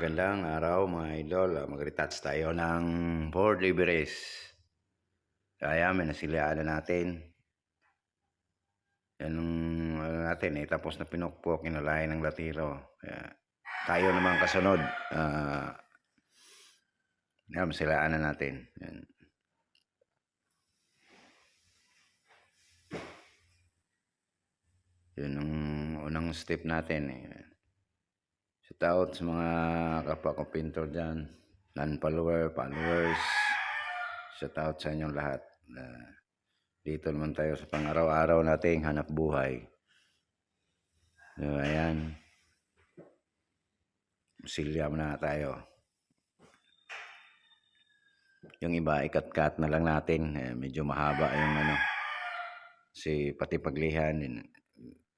Magandang araw mga idol. Mag-retouch tayo ng Ford Everest. Kaya may nasilaan na natin. Yan ang natin tapos na pinukpok, kinalayan ng latiro. Kaya tayo naman kasunod. Yan, masilaan na natin. Yan. Yun ang unang step natin. Shout out sa mga kapwa ko pintor dyan. Followers. Shout out sa inyong lahat. Dito naman tayo sa pang-araw-araw nating hanap buhay. So, ayan. Silya na tayo. Yung iba, ikat-cut na lang natin. Medyo mahaba yung kasi pati paglihan.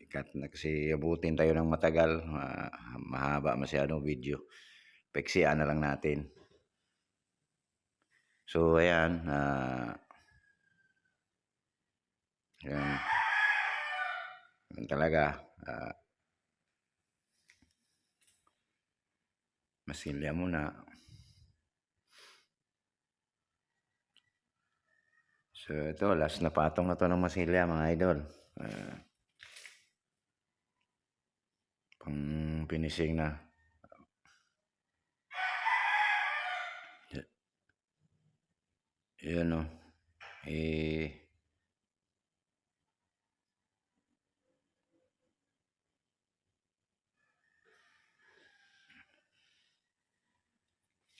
Ikat na kasi abutin tayo ng matagal. Mahaba masyadong video. Peksian na lang natin. So, ayan. Ayan. Ayan talaga. Masilya muna. So, ito, last na patong na to ng masilya, mga idol. Pang finishing na. Yun, no.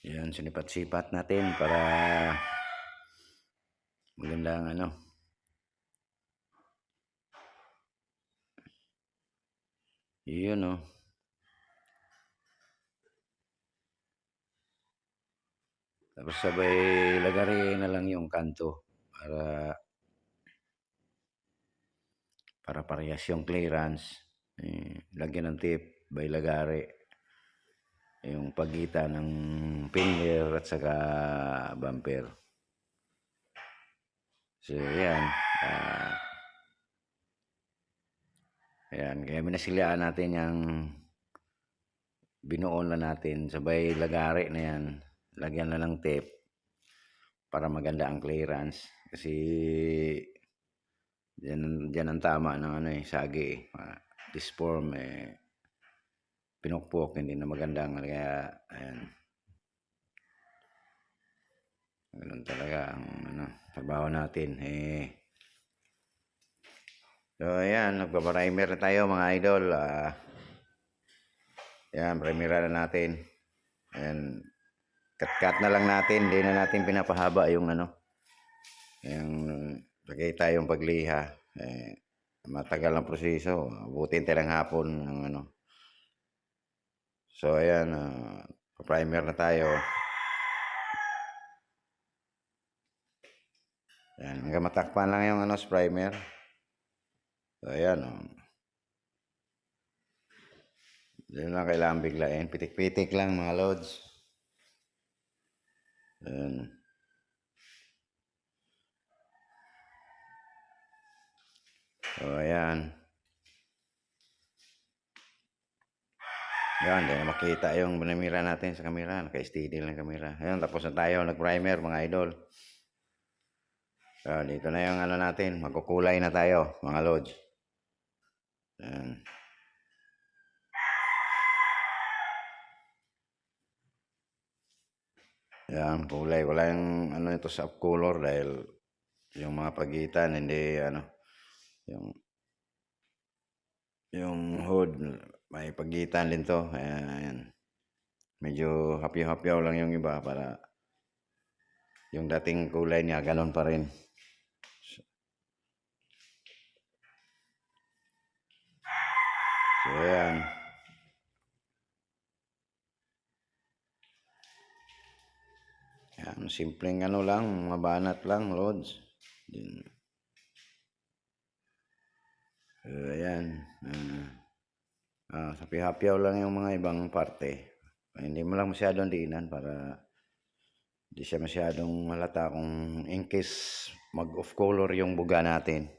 Yan, sinipat-sipat natin para magandang yun, no. Tapos sabay lagari na lang yung kanto para parehas yung clearance. Lagyan ng tape by lagari yung pagitan ng fender at saka bumper. So yan, ayan, kaya minasilaan natin yung binuon na natin, sabay lagari na yan, lagyan na ng tape para maganda ang clearance. Kasi Diyan ang tama ng sagi. Disform, pinukpok, hindi na magandang. Kaya, ayan. Ganun talaga ang trabaho natin. So, ayan. Nagpa-primer na tayo, mga idol. Ayan, primer na natin. Ayan. Cut-cut na lang natin. Hindi na natin pinapahaba yung yung lagay tayong pagliha. Matagal ang proseso. Abutin tayo ng hapon ng So, ayan. Primer na tayo. Ayan. Hanggang matakpan lang yung primer. So, ayan. Hindi lang kailangan biglain. Pitik-pitik lang, mga loads. Ayan. So, ayan. Ayan, hindi na makita yung binamira natin sa camera. Naka-steady lang camera. Ayan, tapos na tayo. Nag-primer, mga idol. So, dito na yung natin. Magkukulay na tayo, mga loads. Ayan. Ayan, kulay. Wala yung ito sa color dahil yung mga pagitan, hindi yung hood, may pagitan din to. Ayan. Medyo hapyaw-hapyaw lang yung iba para yung dating kulay niya ganon pa rin. So, ayan. Ayan, simpleng lang, mabanat lang, loads. So, ayan. Hapyaw lang yung mga ibang parte. Hindi mo lang masyadong diinan para hindi siya masyadong halata kung in case mag-off color yung buga natin.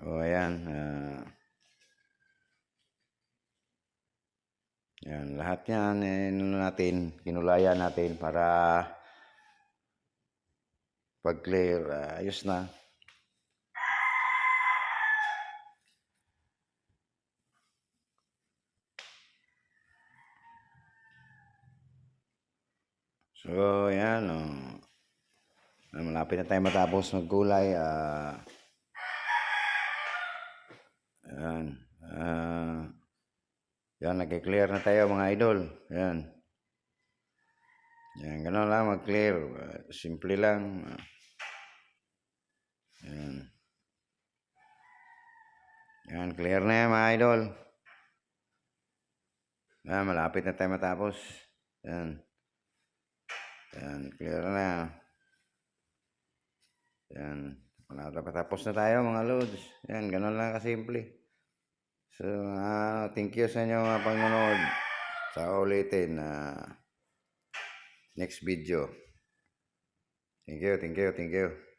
O, ayan. Yan, lahat yan, ano natin, kinulayan natin para pag clear, ayos na. So, yan, malapit na tayo matapos magkulay. Yan, yan, nag-clear na tayo mga idol. Yan. Yan, gano'n lang mag-clear. Simple lang. Yan. Yan, clear na yan mga idol. Yan, malapit na tayo matapos. Yan. Yan, clear na. Yan. Patapos na tayo mga lods. Yan, gano'n lang kasimple. So, thank you sa inyo mga panonood. Sa ulitin next video. Thank you.